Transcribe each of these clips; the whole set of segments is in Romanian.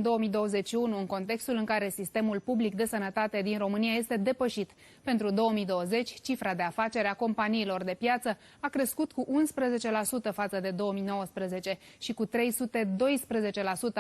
2021, în contextul în care sistemul public de sănătate din România este depășit. Pentru 2020, cifra de afaceri a companiilor de piață a crescut cu 11% față de 2019 și cu 312%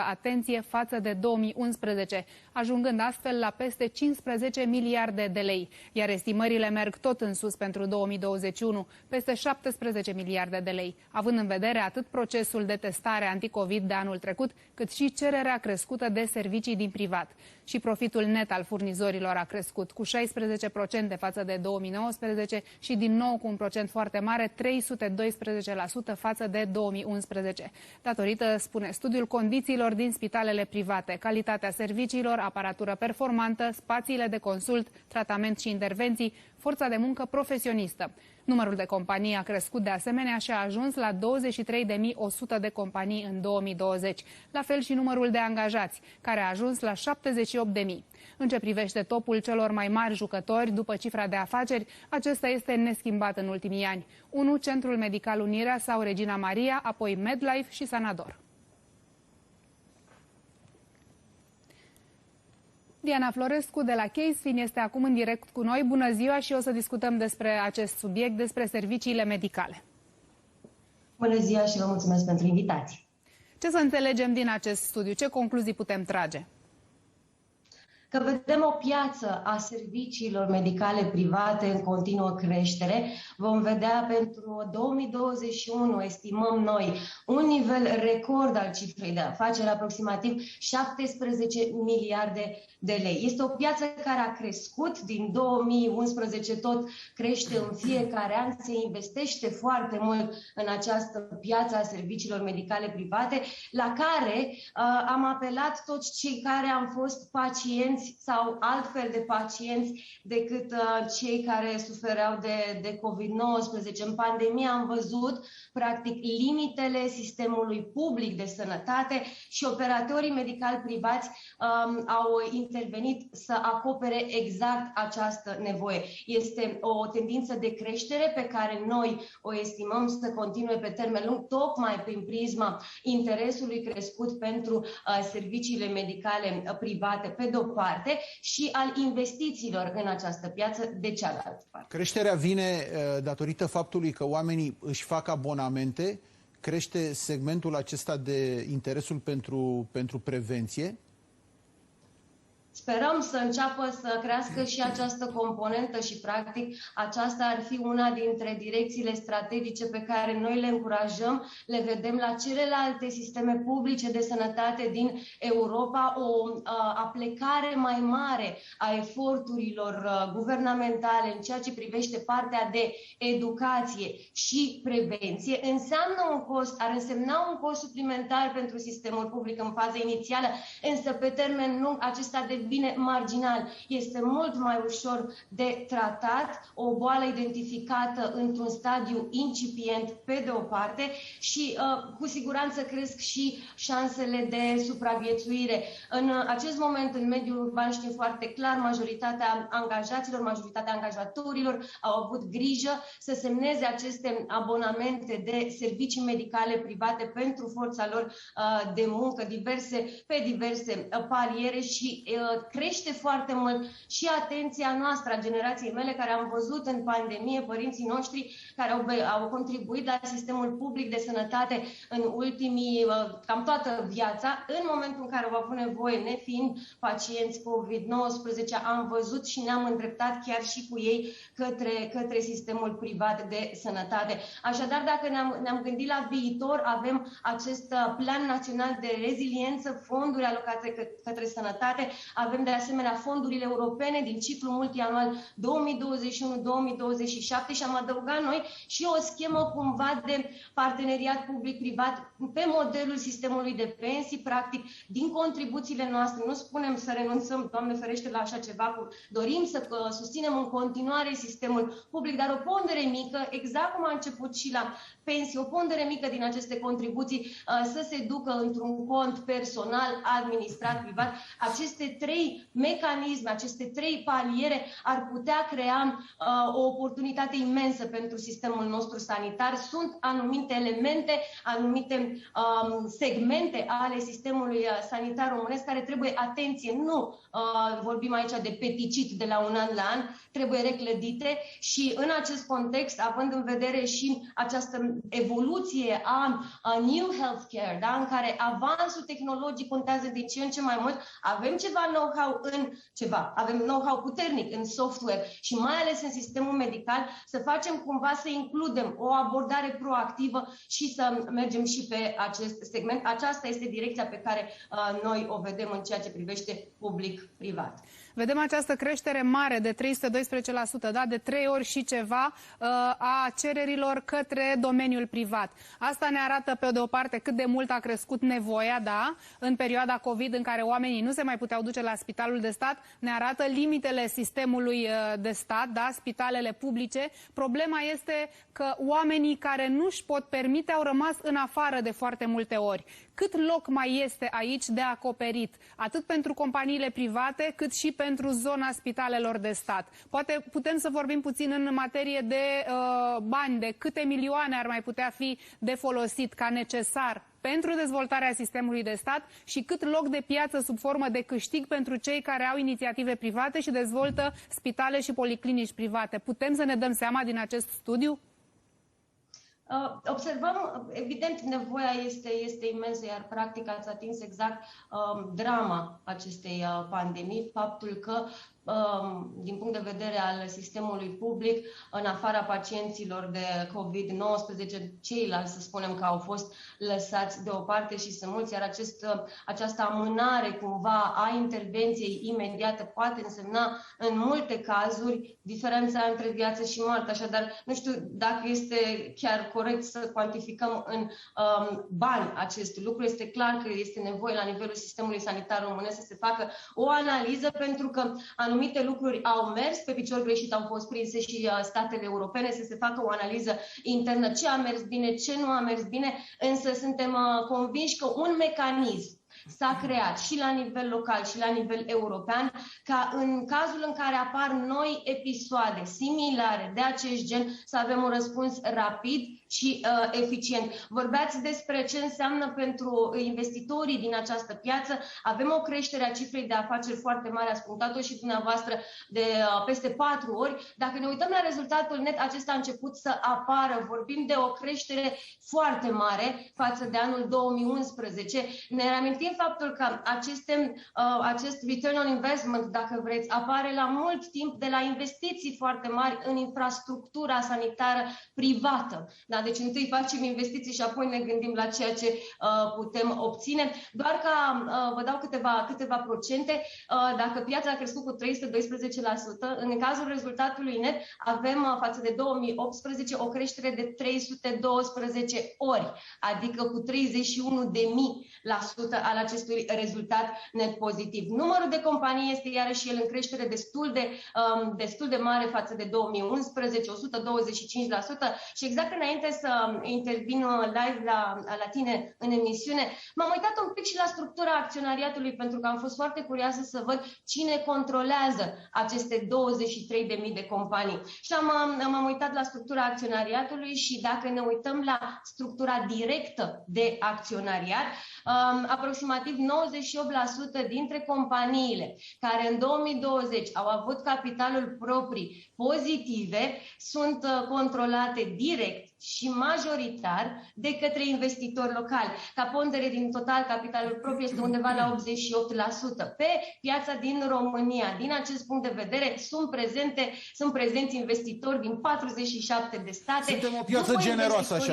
atenție față de 2011, ajungând astfel la peste 15 miliarde de lei. Iar estimările merg tot în sus pentru 2021, peste 17 miliarde de lei, având în vedere atât procesul de testare anticovid de anul trecut, cât și cererea crescută de servicii din privat. Și profitul net al furnizorilor a crescut cu 16% față de 2019 și din nou cu un procent foarte mare, 312% față de 2011. Datorită, spune studiul, condițiilor din spitalele private, calitatea serviciilor, aparatură performantă, spațiile de consult, tratament și intervenții, forța de muncă profesionistă. Numărul de companii a crescut de asemenea și a ajuns la 23.100 de companii în 2020. La fel și numărul de angajați, care a ajuns la 78.000. În ce privește topul celor mai mari jucători, după cifra de afaceri, acesta este neschimbat în ultimii ani. 1. Centrul Medical Unirea sau Regina Maria, apoi MedLife și Sanador. Diana Florescu de la Casefin este acum în direct cu noi. Bună ziua și o să discutăm despre acest subiect, despre serviciile medicale. Bună ziua și vă mulțumesc pentru invitație. Ce să înțelegem din acest studiu? Ce concluzii putem trage? Că vedem o piață a serviciilor medicale private în continuă creștere. Vom vedea pentru 2021, estimăm noi, un nivel record al cifrei de afaceri, aproximativ 17 miliarde de lei. Este o piață care a crescut din 2011, tot crește în fiecare an, se investește foarte mult în această piață a serviciilor medicale private, la care am apelat toți cei care am fost pacienți sau altfel de pacienți decât cei care sufereau de COVID-19. În pandemie am văzut, practic, limitele sistemului public de sănătate și operatorii medicali privați au intervenit să acopere exact această nevoie. Este o tendință de creștere pe care noi o estimăm să continue pe termen lung, tocmai prin prisma interesului crescut pentru serviciile medicale private, pe de-o parte, și al investițiilor în această piață de cealaltă parte. Creșterea vine datorită faptului că oamenii își fac abonamente, crește segmentul acesta de interesul pentru prevenție? Sperăm să înceapă să crească și această componentă și, practic, aceasta ar fi una dintre direcțiile strategice pe care noi le încurajăm, le vedem la celelalte sisteme publice de sănătate din Europa, o aplecare mai mare a eforturilor guvernamentale în ceea ce privește partea de educație și prevenție. Ar însemna un cost suplimentar pentru sistemul public în faza inițială, însă pe termen lung acesta devine marginal. Este mult mai ușor de tratat, o boală identificată într-un stadiu incipient pe de o parte și cu siguranță cresc și șansele de supraviețuire. În acest moment, în mediul urban, știm foarte clar, majoritatea angajaților, majoritatea angajatorilor au avut grijă să semneze aceste abonamente de servicii medicale private pentru forța lor de muncă, pe diverse paliere și crește foarte mult și atenția noastră a generației mele, care am văzut în pandemie părinții noștri care au contribuit la sistemul public de sănătate în ultimii, cam toată viața. În momentul în care au avut nevoie, nefiind pacienți COVID-19, am văzut și ne-am îndreptat chiar și cu ei către sistemul privat de sănătate. Așadar, dacă ne-am gândit la viitor, avem acest plan național de reziliență, fonduri alocate către sănătate, avem de asemenea fondurile europene din ciclu multianual 2021-2027 și am adăugat noi și o schemă cumva de parteneriat public-privat pe modelul sistemului de pensii, practic, din contribuțiile noastre. Nu spunem să renunțăm, Doamne ferește, la așa ceva, dorim să susținem în continuare sistemul public, dar o pondere mică, exact cum a început și la pensii, o pondere mică din aceste contribuții să se ducă într-un cont personal, administrat, privat. Aceste 3 trei mecanisme, aceste trei paliere ar putea crea o oportunitate imensă pentru sistemul nostru sanitar. Sunt anumite elemente, anumite segmente ale sistemului sanitar românesc care trebuie atenție. Nu vorbim aici de peticit de la un an la an, trebuie reclădite și în acest context, având în vedere și această evoluție a New Healthcare, da, în care avansul tehnologic contează din ce în ce mai mult, avem avem know-how puternic în software și mai ales în sistemul medical, să facem cumva să includem o abordare proactivă și să mergem și pe acest segment. Aceasta este direcția pe care noi o vedem în ceea ce privește public-privat. Vedem această creștere mare de 312%, da, de 3 ori și ceva a cererilor către domeniul privat. Asta ne arată, pe de o parte, cât de mult a crescut nevoia, da, în perioada COVID, în care oamenii nu se mai puteau duce la spitalul de stat, ne arată limitele sistemului de stat, da, spitalele publice. Problema este că oamenii care nu își pot permite au rămas în afară de foarte multe ori. Cât loc mai este aici de acoperit, atât pentru companiile private, cât și pentru zona spitalelor de stat? Poate putem să vorbim puțin în materie de bani, de câte milioane ar mai putea fi de folosit ca necesar pentru dezvoltarea sistemului de stat și cât loc de piață sub formă de câștig pentru cei care au inițiative private și dezvoltă spitale și policlinici private. Putem să ne dăm seama din acest studiu? Observăm, evident, nevoia este imensă, iar practic ați atins exact drama acestei pandemii, faptul că din punct de vedere al sistemului public, în afara pacienților de COVID-19, ceilalți, să spunem, că au fost lăsați deoparte și sunt mulți, iar această amânare cumva a intervenției imediate poate însemna în multe cazuri diferența între viață și moarte. Așadar, nu știu dacă este chiar corect să cuantificăm în bani acest lucru. Este clar că este nevoie la nivelul sistemului sanitar românesc să se facă o analiză, pentru că anumite lucruri au mers, pe picior greșit au fost prinse și statele europene, să se facă o analiză internă, ce a mers bine, ce nu a mers bine, însă suntem convinși că un mecanism s-a creat și la nivel local și la nivel european, ca în cazul în care apar noi episoade similare de acest gen să avem un răspuns rapid și eficient. Vorbeați despre ce înseamnă pentru investitorii din această piață. Avem o creștere a cifrei de afaceri foarte mare, ați punctat-o și dumneavoastră, de peste 4 ori. Dacă ne uităm la rezultatul net, acesta a început să apară. Vorbim de o creștere foarte mare față de anul 2011. Ne reamintim faptul că acest return on investment, dacă vreți, apare la mult timp de la investiții foarte mari în infrastructura sanitară privată. Da? Deci întâi facem investiții și apoi ne gândim la ceea ce putem obține. Doar ca vă dau câteva procente, dacă piața a crescut cu 312%, în cazul rezultatului net avem față de 2018 o creștere de 312 ori, adică cu 31.000% al acestui rezultat net pozitiv. Numărul de companii este iarăși el în creștere destul de mare față de 2011, 125%, și exact înainte să intervin live la tine în emisiune, m-am uitat un pic și la structura acționariatului, pentru că am fost foarte curioasă să văd cine controlează aceste 23.000 de companii. Și m-am uitat la structura acționariatului și dacă ne uităm la structura directă de acționariat, aproximativ 98% dintre companiile care în 2020 au avut capitaluri proprii pozitive sunt controlate direct și majoritar de către investitori locali. Ca pondere din total, capitalul propriu este undeva la 88%. Pe piața din România, din acest punct de vedere, sunt prezenți investitori din 47 de state. Suntem o piață generoasă, așa.